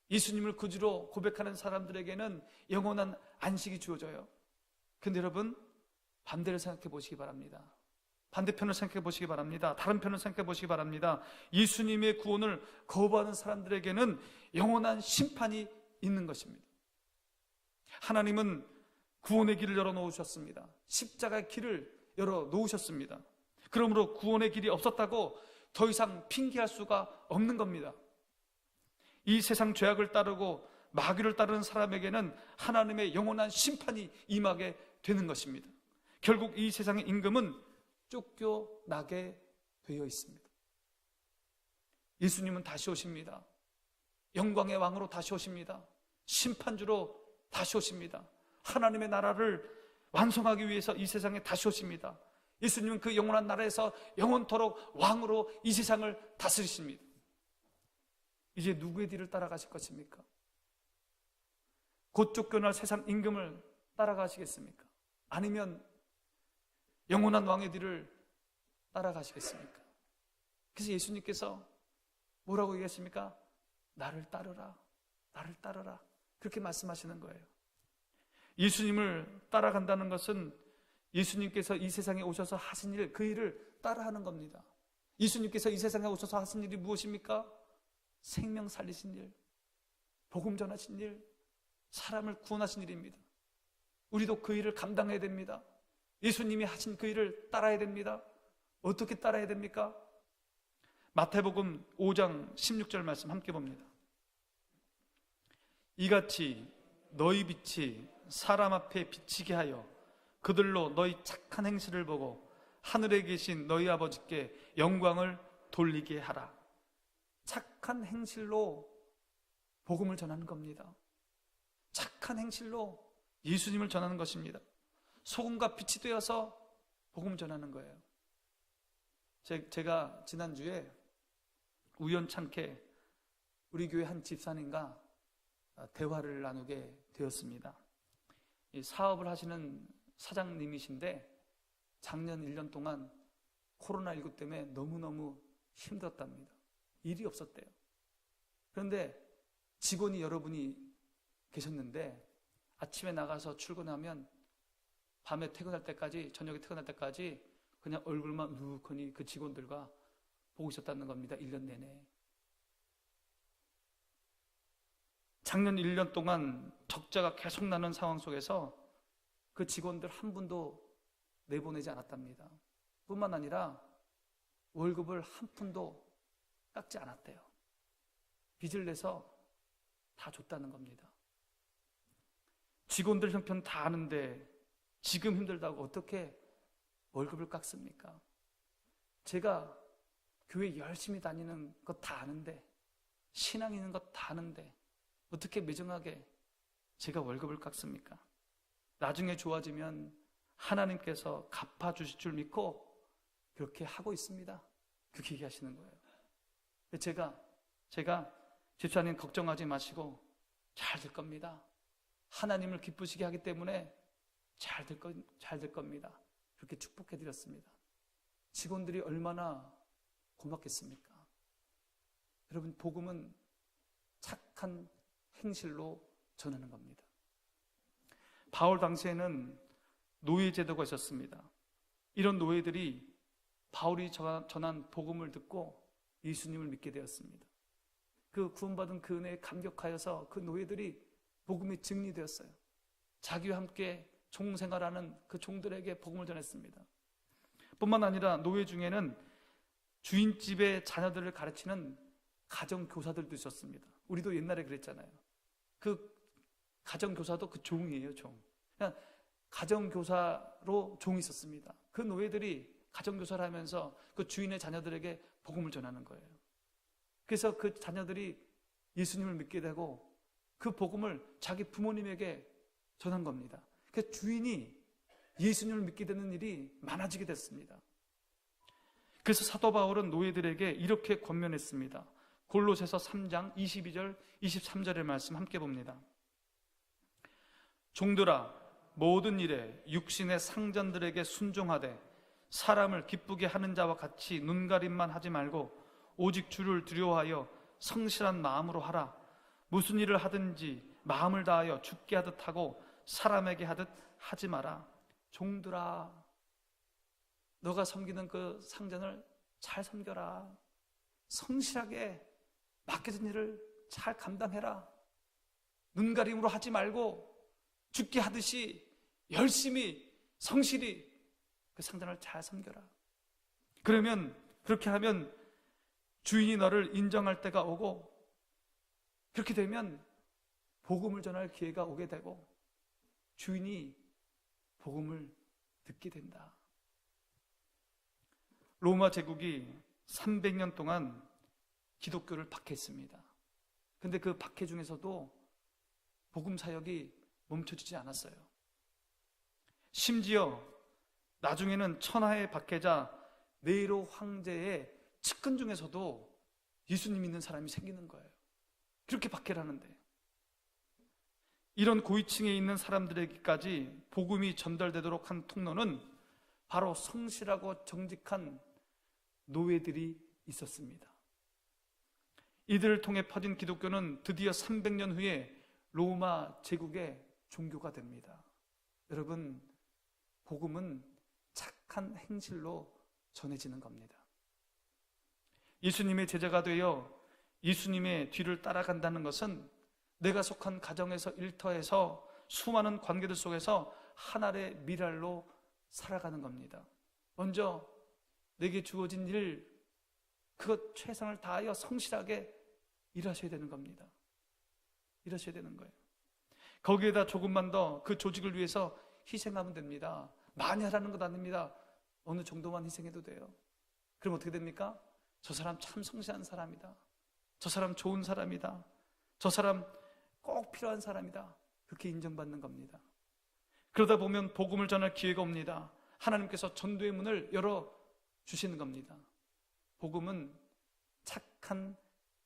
예수님을 구주로 고백하는 사람들에게는 영원한 안식이 주어져요. 근데 여러분, 반대를 생각해 보시기 바랍니다. 반대편을 생각해 보시기 바랍니다. 다른 편을 생각해 보시기 바랍니다. 예수님의 구원을 거부하는 사람들에게는 영원한 심판이 있는 것입니다. 하나님은 구원의 길을 열어놓으셨습니다. 십자가의 길을 열어놓으셨습니다. 그러므로 구원의 길이 없었다고 더 이상 핑계할 수가 없는 겁니다. 이 세상 죄악을 따르고 마귀를 따르는 사람에게는 하나님의 영원한 심판이 임하게 되는 것입니다. 결국 이 세상의 임금은 쫓겨나게 되어 있습니다. 예수님은 다시 오십니다. 영광의 왕으로 다시 오십니다. 심판주로 다시 오십니다. 하나님의 나라를 완성하기 위해서 이 세상에 다시 오십니다. 예수님은 그 영원한 나라에서 영원토록 왕으로 이 세상을 다스리십니다. 이제 누구의 뒤를 따라가실 것입니까? 곧 쫓겨날 세상 임금을 따라가시겠습니까? 아니면 영원한 왕의 뒤를 따라가시겠습니까? 그래서 예수님께서 뭐라고 얘기하십니까? 나를 따르라, 나를 따르라, 그렇게 말씀하시는 거예요. 예수님을 따라간다는 것은 예수님께서 이 세상에 오셔서 하신 일, 그 일을 따라하는 겁니다. 예수님께서 이 세상에 오셔서 하신 일이 무엇입니까? 생명 살리신 일, 복음 전하신 일, 사람을 구원하신 일입니다. 우리도 그 일을 감당해야 됩니다. 예수님이 하신 그 일을 따라야 됩니다. 어떻게 따라야 됩니까? 마태복음 5장 16절 말씀 함께 봅니다. 이같이 너희 빛이 사람 앞에 비치게 하여 그들로 너희 착한 행실을 보고 하늘에 계신 너희 아버지께 영광을 돌리게 하라. 착한 행실로 복음을 전하는 겁니다. 착한 행실로 예수님을 전하는 것입니다. 소금과 빛이 되어서 복음을 전하는 거예요. 제가 지난주에 우연찮게 우리 교회 한 집사님과 대화를 나누게 되었습니다. 이 사업을 하시는 사장님이신데 작년 1년 동안 코로나19 때문에 너무너무 힘들었답니다. 일이 없었대요. 그런데 직원이 여러분이 계셨는데 아침에 나가서 출근하면 밤에 퇴근할 때까지, 저녁에 퇴근할 때까지 그냥 얼굴만 우욱하니 그 직원들과 보고 있었다는 겁니다. 1년 내내. 작년 1년 동안 적자가 계속 나는 상황 속에서 그 직원들 한 분도 내보내지 않았답니다. 뿐만 아니라 월급을 한 푼도 깎지 않았대요. 빚을 내서 다 줬다는 겁니다. 직원들 형편 다 아는데 지금 힘들다고 어떻게 월급을 깎습니까? 제가 교회 열심히 다니는 것 다 아는데, 신앙 있는 것 다 아는데 어떻게 매정하게 제가 월급을 깎습니까? 나중에 좋아지면 하나님께서 갚아주실 줄 믿고 그렇게 하고 있습니다. 그렇게 얘기하시는 거예요. 제가 집사님 걱정하지 마시고 잘 될 겁니다. 하나님을 기쁘시게 하기 때문에 잘 될 겁니다. 그렇게 축복해 드렸습니다. 직원들이 얼마나 고맙겠습니까? 여러분, 복음은 착한 행실로 전하는 겁니다. 바울 당시에는 노예 제도가 있었습니다. 이런 노예들이 바울이 전한 복음을 듣고 예수님을 믿게 되었습니다. 그 구원받은 그 은혜에 감격하여서 그 노예들이 복음이 증리되었어요. 자기와 함께 종생활하는 그 종들에게 복음을 전했습니다. 뿐만 아니라 노예 중에는 주인집의 자녀들을 가르치는 가정교사들도 있었습니다. 우리도 옛날에 그랬잖아요. 그 가정교사도 그 종이에요, 종. 그냥 가정교사로 종이 있었습니다. 그 노예들이 가정교사를 하면서 그 주인의 자녀들에게 복음을 전하는 거예요. 그래서 그 자녀들이 예수님을 믿게 되고 그 복음을 자기 부모님에게 전한 겁니다. 그래서 주인이 예수님을 믿게 되는 일이 많아지게 됐습니다. 그래서 사도 바울은 노예들에게 이렇게 권면했습니다. 골로새서 3장 22절 23절의 말씀 함께 봅니다. 종들아, 모든 일에 육신의 상전들에게 순종하되 사람을 기쁘게 하는 자와 같이 눈가림만 하지 말고 오직 주를 두려워하여 성실한 마음으로 하라. 무슨 일을 하든지 마음을 다하여 주께 하듯 하고 사람에게 하듯 하지 마라. 종들아, 너가 섬기는 그 상전을 잘 섬겨라. 성실하게 맡겨진 일을 잘 감당해라. 눈가림으로 하지 말고 주께 하듯이 열심히 성실히 그 상전을 잘 섬겨라. 그러면, 그렇게 하면 주인이 너를 인정할 때가 오고, 그렇게 되면 복음을 전할 기회가 오게 되고 주인이 복음을 듣게 된다. 로마 제국이 300년 동안 기독교를 박해했습니다. 근데 그 박해 중에서도 복음 사역이 멈춰지지 않았어요. 심지어 나중에는 천하의 박해자 네로 황제의 측근 중에서도 예수님 믿는 사람이 생기는 거예요. 그렇게 박해를 하는데, 이런 고위층에 있는 사람들에게까지 복음이 전달되도록 한 통로는 바로 성실하고 정직한 노예들이 있었습니다. 이들을 통해 퍼진 기독교는 드디어 300년 후에 로마 제국의 종교가 됩니다. 여러분, 복음은 착한 행실로 전해지는 겁니다. 예수님의 제자가 되어 예수님의 뒤를 따라간다는 것은 내가 속한 가정에서 일터에서 수많은 관계들 속에서 하나의 미랄로 살아가는 겁니다. 먼저 내게 주어진 일, 그것 최선을 다하여 성실하게 일하셔야 되는 겁니다. 일하셔야 되는 거예요. 거기에다 조금만 더 그 조직을 위해서 희생하면 됩니다. 많이 하라는 것 아닙니다. 어느 정도만 희생해도 돼요. 그럼 어떻게 됩니까? 저 사람 참 성실한 사람이다. 저 사람 좋은 사람이다. 저 사람 꼭 필요한 사람이다. 그렇게 인정받는 겁니다. 그러다 보면 복음을 전할 기회가 옵니다. 하나님께서 전도의 문을 열어주시는 겁니다. 복음은 착한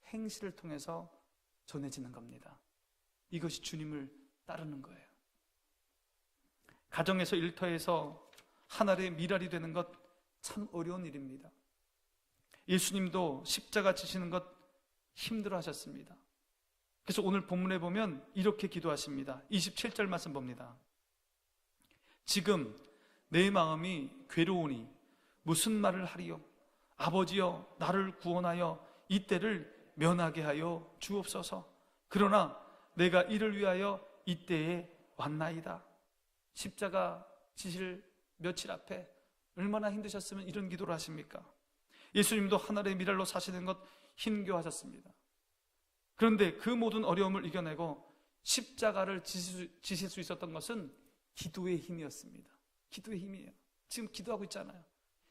행실을 통해서 전해지는 겁니다. 이것이 주님을 따르는 거예요. 가정에서 일터에서 하나의 미랄이 되는 것 참 어려운 일입니다. 예수님도 십자가 지시는 것 힘들어 하셨습니다. 그래서 오늘 본문에 보면 이렇게 기도하십니다. 27절 말씀 봅니다. 지금 내 마음이 괴로우니 무슨 말을 하리요? 아버지여, 나를 구원하여 이 때를 면하게 하여 주옵소서. 그러나 내가 이를 위하여 이때에 왔나이다. 십자가 지실 며칠 앞에 얼마나 힘드셨으면 이런 기도를 하십니까? 예수님도 하늘의 미랄로 사시는 것 힘겨워하셨습니다. 그런데 그 모든 어려움을 이겨내고 십자가를 지실 수 있었던 것은 기도의 힘이었습니다. 기도의 힘이에요. 지금 기도하고 있잖아요.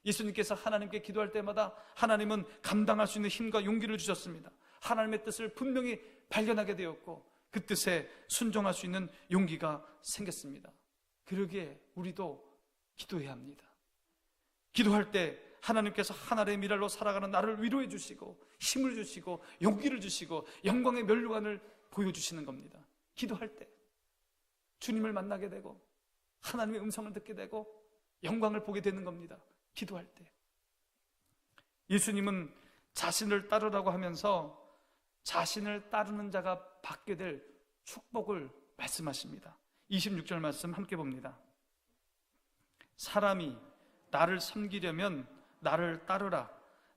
예수님께서 하나님께 기도할 때마다 하나님은 감당할 수 있는 힘과 용기를 주셨습니다. 하나님의 뜻을 분명히 발견하게 되었고 그 뜻에 순종할 수 있는 용기가 생겼습니다. 그러기에 우리도 기도해야 합니다. 기도할 때 하나님께서 하늘의 미랄로 살아가는 나를 위로해 주시고 힘을 주시고 용기를 주시고 영광의 면류관을 보여주시는 겁니다. 기도할 때 주님을 만나게 되고 하나님의 음성을 듣게 되고 영광을 보게 되는 겁니다. 기도할 때 예수님은 자신을 따르라고 하면서 자신을 따르는 자가 받게 될 축복을 말씀하십니다. 26절 말씀 함께 봅니다. 사람이 나를 섬기려면 나를 따르라.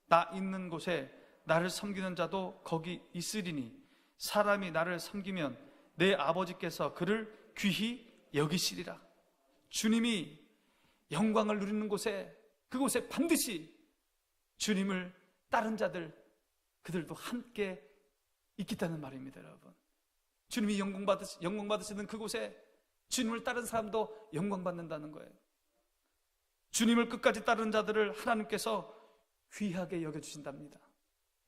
나 있는 곳에 나를 섬기는 자도 거기 있으리니 사람이 나를 섬기면 내 아버지께서 그를 귀히 여기시리라. 주님이 영광을 누리는 곳에 그곳에 반드시 주님을 따른 자들 그들도 함께 있겠다는 말입니다. 여러분, 주님이 영광 받으시는 그곳에 주님을 따른 사람도 영광 받는다는 거예요. 주님을 끝까지 따르는 자들을 하나님께서 귀하게 여겨주신답니다.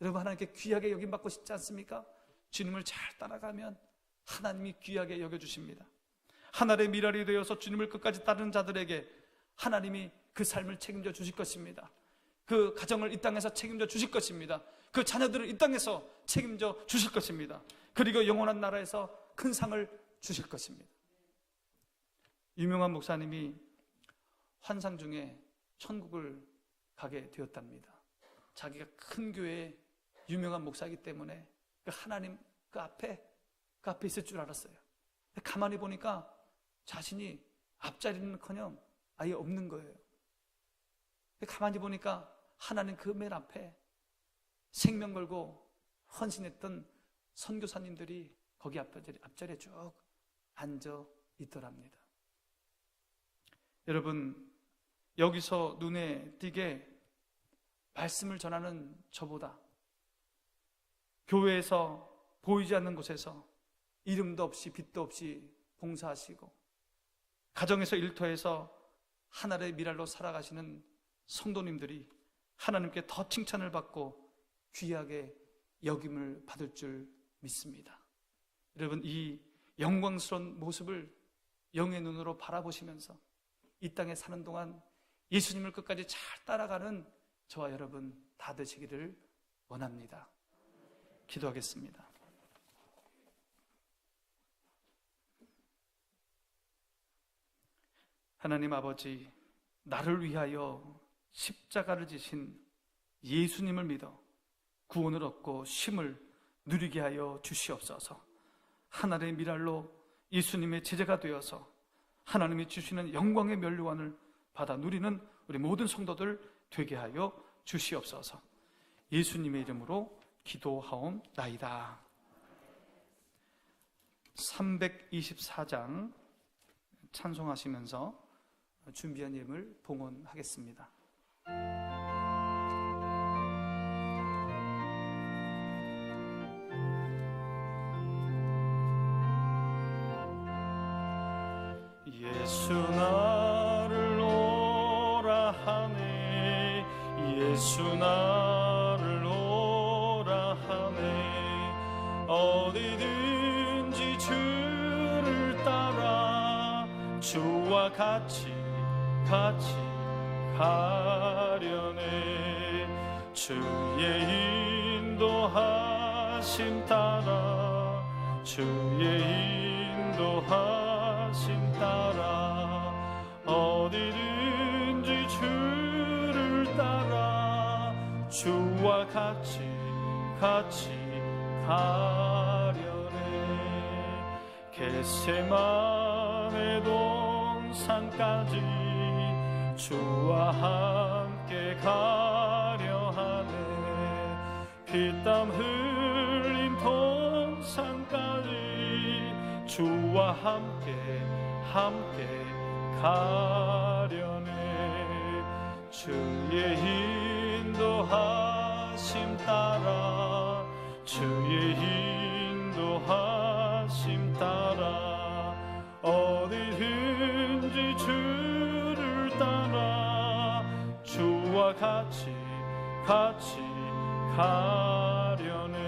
여러분, 하나님께 귀하게 여김받고 싶지 않습니까? 주님을 잘 따라가면 하나님이 귀하게 여겨주십니다. 하늘의 미랄이 되어서 주님을 끝까지 따르는 자들에게 하나님이 그 삶을 책임져 주실 것입니다. 그 가정을 이 땅에서 책임져 주실 것입니다. 그 자녀들을 이 땅에서 책임져 주실 것입니다. 그리고 영원한 나라에서 큰 상을 주실 것입니다. 유명한 목사님이 환상 중에 천국을 가게 되었답니다. 자기가 큰 교회의 유명한 목사이기 때문에 하나님 그 앞에 있을 줄 알았어요. 가만히 보니까 자신이 앞자리는커녕 아예 없는 거예요. 가만히 보니까 하나님 그 맨 앞에 생명 걸고 헌신했던 선교사님들이 거기 앞자리에 쭉 앉아 있더랍니다. 여러분, 여기서 눈에 띄게 말씀을 전하는 저보다 교회에서 보이지 않는 곳에서 이름도 없이 빛도 없이 봉사하시고 가정에서 일터에서 하늘의 미랄로 살아가시는 성도님들이 하나님께 더 칭찬을 받고 귀하게 여김을 받을 줄 믿습니다. 여러분, 이 영광스러운 모습을 영의 눈으로 바라보시면서 이 땅에 사는 동안 예수님을 끝까지 잘 따라가는 저와 여러분 다 되시기를 원합니다. 기도하겠습니다. 하나님 아버지, 나를 위하여 십자가를 지신 예수님을 믿어 구원을 얻고 쉼을 누리게 하여 주시옵소서. 하늘의 미랄로 예수님의 제자가 되어서 하나님이 주시는 영광의 면류관을 받아 누리는 우리 모든 성도들 되게 하여 주시옵소서. 예수님의 이름으로 기도하옵나이다. 324장 찬송하시면서 준비한 예물 봉헌하겠습니다. 예수 나를 오라 하네, 예수 나를 오라 하네. 어디든지 주를 따라 주와 같이 가려네. 주의 인도하심 따라, 주의 인도하심 따라, 어디든지 주를 따라 주와 같이 가려네. 겟세마네 동산까지 주와 함께 가려 하네. 피땀 흘린 동산까지 주와 함께 가려네. 주의 인도하심 따라, 주의 인도하심 따라 어디든지 주를 따라 주와 같이 가려네.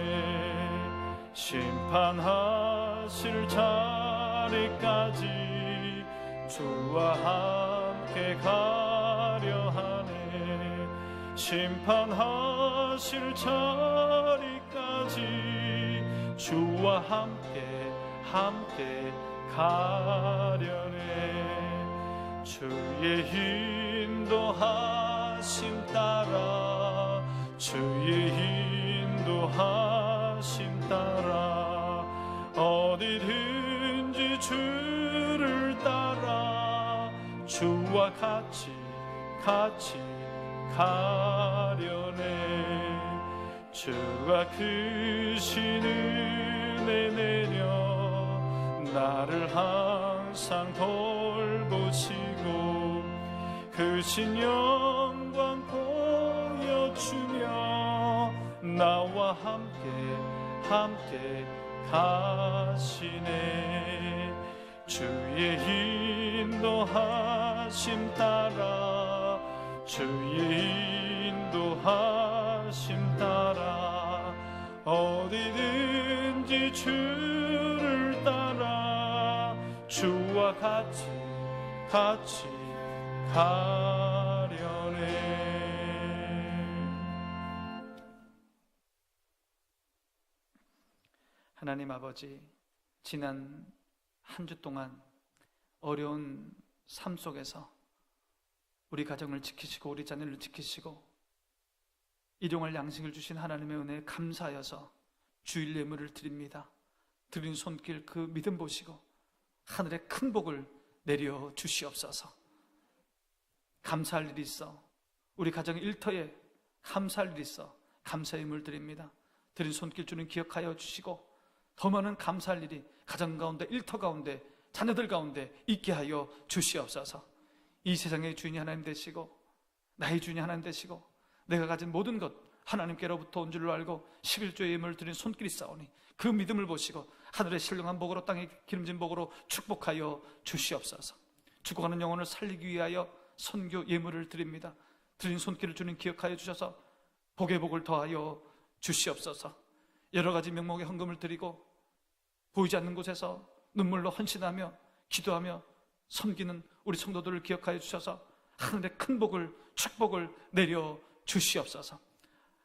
심판하실 자리까지 주와 함께 가려 하네. 심판하실 자리까지 주와 함께 가려네. 주의 인도하심 따라, 주의 인도하심 따라 어디든지 주를 따라 주와 같이 가려네. 주가 크신 은혜 내려 나를 항상 돌보시고 크신 영광 보여주며 나와 함께 가시네. 주의 인도하심 따라, 주의 인도하심 따라 어디든지 주를 따라 주와 같이 가려네. 하나님 아버지, 지난 한 주 동안 어려운 삶 속에서 우리 가정을 지키시고 우리 자녀를 지키시고 일용할 양식을 주신 하나님의 은혜에 감사하여서 주일 예물을 드립니다. 드린 손길 그 믿음 보시고 하늘의 큰 복을 내려 주시옵소서. 감사할 일이 있어, 우리 가정 일터에 감사할 일이 있어 감사의 예물 드립니다. 드린 손길 주는 기억하여 주시고 더 많은 감사할 일이 가정 가운데, 일터 가운데, 자녀들 가운데 있게 하여 주시옵소서. 이 세상의 주인이 하나님 되시고 나의 주인이 하나님 되시고 내가 가진 모든 것 하나님께로부터 온 줄로 알고 11조의 예물을 드린 손길이 싸우니 그 믿음을 보시고 하늘의 신령한 복으로 땅의 기름진 복으로 축복하여 주시옵소서. 죽어가는 영혼을 살리기 위하여 선교 예물을 드립니다. 드린 손길을 주님 기억하여 주셔서 복의 복을 더하여 주시옵소서. 여러 가지 명목의 헌금을 드리고 보이지 않는 곳에서 눈물로 헌신하며 기도하며 섬기는 우리 성도들을 기억하여 주셔서 하늘의 큰 복을, 축복을 내려 주시옵소서.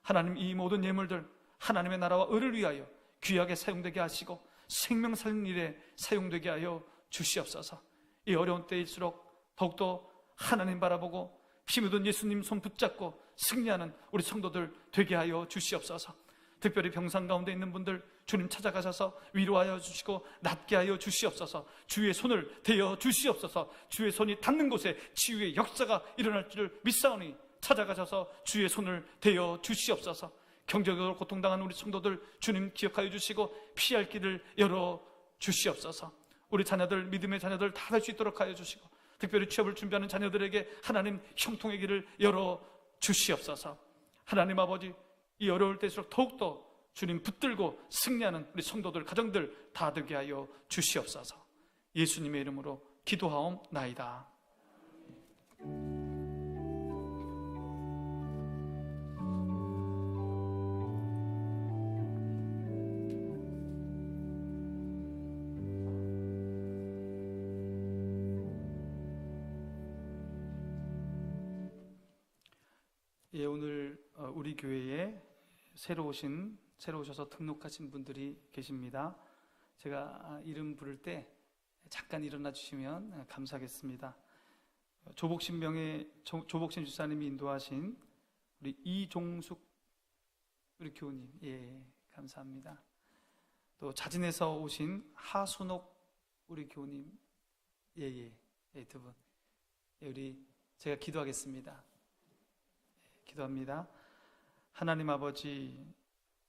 하나님, 이 모든 예물들 하나님의 나라와 의를 위하여 귀하게 사용되게 하시고 생명 살리는 일에 사용되게 하여 주시옵소서. 이 어려운 때일수록 더욱더 하나님 바라보고 피 묻은 예수님 손 붙잡고 승리하는 우리 성도들 되게 하여 주시옵소서. 특별히 병상 가운데 있는 분들 주님 찾아가셔서 위로하여 주시고 낫게 하여 주시옵소서. 주의 손을 대어 주시옵소서. 주의 손이 닿는 곳에 치유의 역사가 일어날 줄 믿사오니 찾아가셔서 주의 손을 대어 주시옵소서. 경제적으로 고통당한 우리 성도들 주님 기억하여 주시고 피할 길을 열어 주시옵소서. 우리 자녀들, 믿음의 자녀들 다 할 수 있도록 하여 주시고 특별히 취업을 준비하는 자녀들에게 하나님 형통의 길을 열어 주시옵소서. 하나님 아버지, 이 어려울 때일수록 더욱더 주님 붙들고 승리하는 우리 성도들, 가정들 다 되게 하여 주시옵소서. 예수님의 이름으로 기도하옵나이다. 예, 오늘 우리 교회에 새로 오셔서 등록하신 분들이 계십니다. 제가 이름 부를 때 잠깐 일어나 주시면 감사하겠습니다. 조복신 주사님이 인도하신 우리 이종숙 우리 교우님, 예, 감사합니다. 또 자진해서 오신 하순옥 우리 교우님, 예, 두 분, 예, 제가 기도하겠습니다. 기도합니다. 하나님 아버지,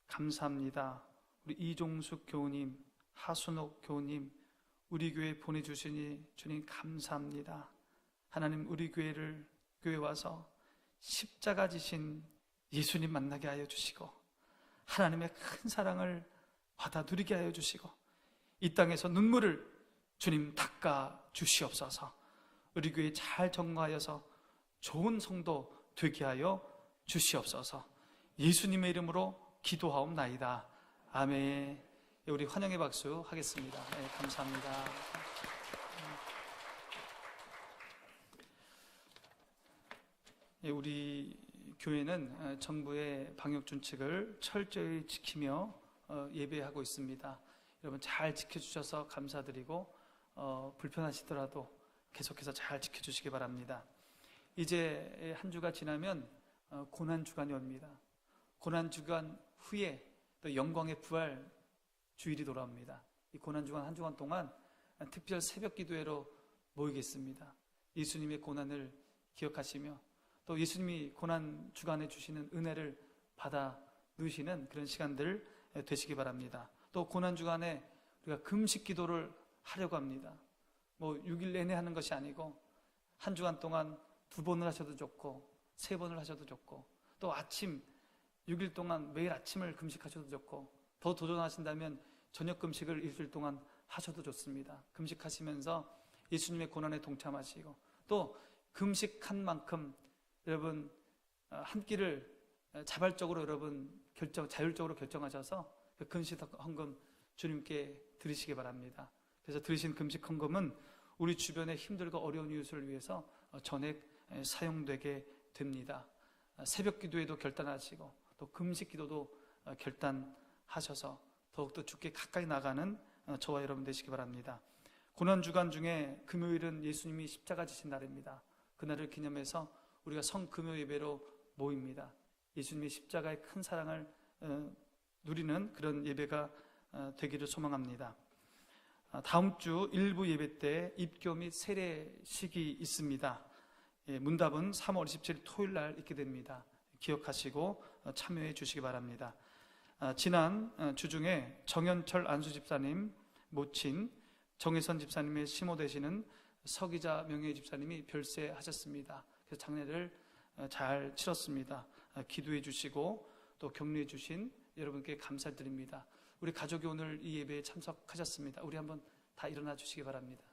감사합니다. 우리 이종숙 교우님, 하순옥 교우님, 우리 교회 보내주시니 주님 감사합니다. 하나님, 우리 교회 와서 십자가 지신 예수님 만나게 하여 주시고 하나님의 큰 사랑을 받아 누리게 하여 주시고 이 땅에서 눈물을 주님 닦아 주시옵소서. 우리 교회 잘 정화하여서 좋은 성도 되게 하여 주시옵소서. 예수님의 이름으로 기도하옵나이다. 아멘. 우리 환영의 박수 하겠습니다. 네, 감사합니다. 우리 교회는 정부의 방역 준칙을 철저히 지키며 예배하고 있습니다. 여러분 잘 지켜주셔서 감사드리고 불편하시더라도 계속해서 잘 지켜주시기 바랍니다. 이제 한 주가 지나면 고난주간이 옵니다. 고난주간 후에 또 영광의 부활 주일이 돌아옵니다. 이 고난주간 한 주간 동안 특별 새벽 기도회로 모이겠습니다. 예수님의 고난을 기억하시며 또 예수님이 고난주간에 주시는 은혜를 받아 누시는 그런 시간들 되시기 바랍니다. 또 고난주간에 우리가 금식 기도를 하려고 합니다. 6일 내내 하는 것이 아니고 한 주간 동안 2번을 하셔도 좋고 3번을 하셔도 좋고 또 아침 6일 동안 매일 아침을 금식하셔도 좋고 더 도전하신다면 저녁 금식을 일주일 동안 하셔도 좋습니다. 금식하시면서 예수님의 고난에 동참하시고 또 금식한 만큼 여러분 한 끼를 자발적으로 여러분 자율적으로 결정하셔서 그 금식 헌금 주님께 드리시기 바랍니다. 그래서 드리신 금식 헌금은 우리 주변에 힘들고 어려운 이웃을 위해서 전액 사용되게 됩니다. 새벽 기도에도 결단하시고 또 금식 기도도 결단하셔서 더욱더 주께 가까이 나가는 저와 여러분 되시기 바랍니다. 고난주간 중에 금요일은 예수님이 십자가 지신 날입니다. 그날을 기념해서 우리가 성금요 예배로 모입니다. 예수님의 십자가의 큰 사랑을 누리는 그런 예배가 되기를 소망합니다. 다음 주 일부 예배 때 입교 및 세례식이 있습니다. 문답은 3월 27일 토요일 날 있게 됩니다. 기억하시고 참여해 주시기 바랍니다. 지난 주중에 정현철 안수 집사님 모친 정혜선 집사님의 시모 되시는 서기자 명예 집사님이 별세하셨습니다. 그래서 장례를 잘 치렀습니다. 기도해 주시고 또 격려해 주신 여러분께 감사드립니다. 우리 가족이 오늘 이 예배에 참석하셨습니다. 우리 한번 다 일어나 주시기 바랍니다.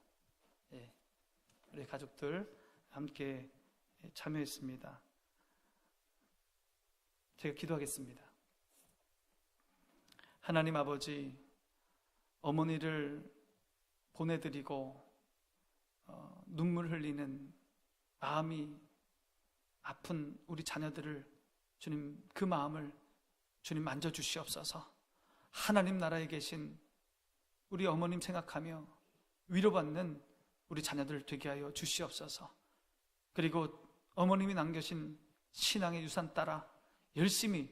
우리 가족들 함께 참여했습니다. 제가 기도하겠습니다. 하나님 아버지, 어머니를 보내드리고 눈물 흘리는 마음이 아픈 우리 자녀들을 주님, 그 마음을 주님 만져주시옵소서. 하나님 나라에 계신 우리 어머님 생각하며 위로받는 우리 자녀들 되게 하여 주시옵소서. 그리고 어머님이 남겨신 신앙의 유산 따라 열심히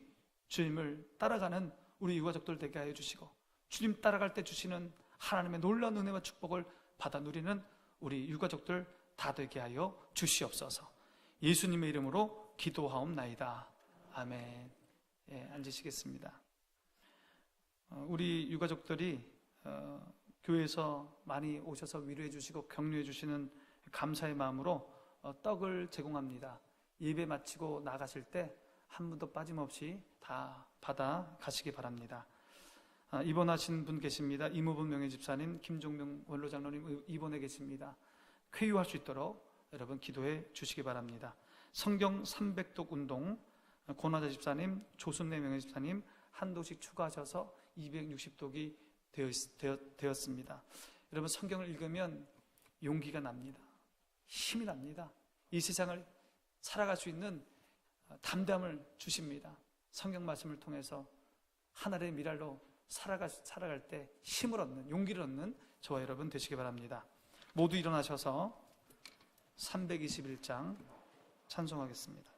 주님을 따라가는 우리 유가족들 되게 하여 주시고 주님 따라갈 때 주시는 하나님의 놀라운 은혜와 축복을 받아 누리는 우리 유가족들 다 되게 하여 주시옵소서. 예수님의 이름으로 기도하옵나이다. 아멘. 앉으시겠습니다. 우리 유가족들이 교회에서 많이 오셔서 위로해 주시고 격려해 주시는 감사의 마음으로 떡을 제공합니다. 예배 마치고 나가실 때 한 분도 빠짐없이 다 받아 가시기 바랍니다. 입원하신 분 계십니다. 이무분 명예집사님, 김종명 원로장로님 입원해 계십니다. 쾌유할 수 있도록 여러분 기도해 주시기 바랍니다. 성경 300독 운동 권화자 집사님, 조순래 명예집사님 한 독씩 추가하셔서 260독이 되었습니다. 여러분 성경을 읽으면 용기가 납니다. 힘이 납니다. 이 세상을 살아갈 수 있는 담담을 주십니다. 성경 말씀을 통해서 하늘의 미랄로 살아갈 때 힘을 얻는, 용기를 얻는 저와 여러분 되시기 바랍니다. 모두 일어나셔서 321장 찬송하겠습니다.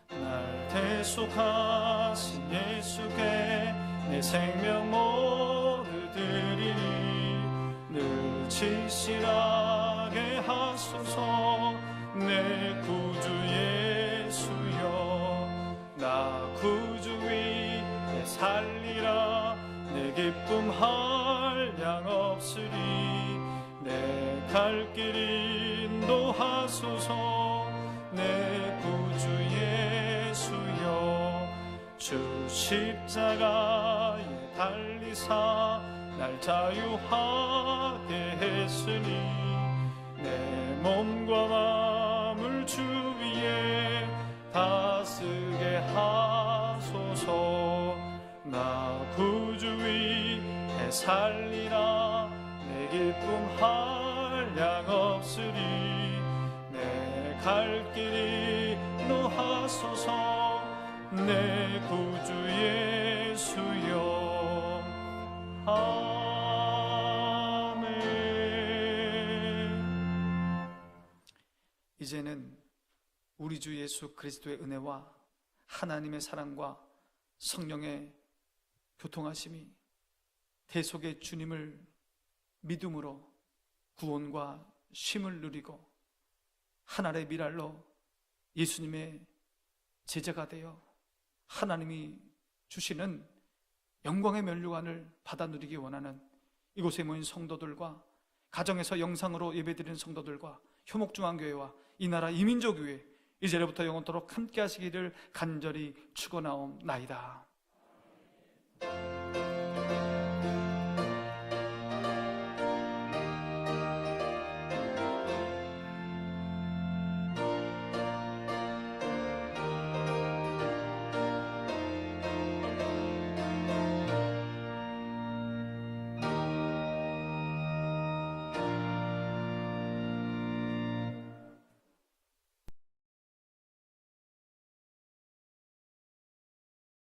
날 대속하신 예수께 내 생명 모두 드리니 늘 진실하게 하소서. 내 구주 예수여, 나 구주 위에 살리라. 내 기쁨 한량없으리. 내 갈 길 인도하소서. 내 구주 예수여, 주 십자가에 달리사 날 자유하게 했으니 내 몸과 마음을 주 위에 다스게 하소서. 나 구주 위에 살리라. 내 기쁨 한량없으리. 내 갈 길이 인도하소서. 내 구주 예수여. 아멘. 이제는 우리 주 예수 그리스도의 은혜와 하나님의 사랑과 성령의 교통하심이 대속의 주님을 믿음으로 구원과 쉼을 누리고 하늘의 미랄로 예수님의 제자가 되어 하나님이 주시는 영광의 면류관을 받아 누리기 원하는 이곳에 모인 성도들과 가정에서 영상으로 예배드리는 성도들과 효목중앙교회와 이 나라 이민족교회 이제로부터 영원토록 함께 하시기를 간절히 축원하옵나이다.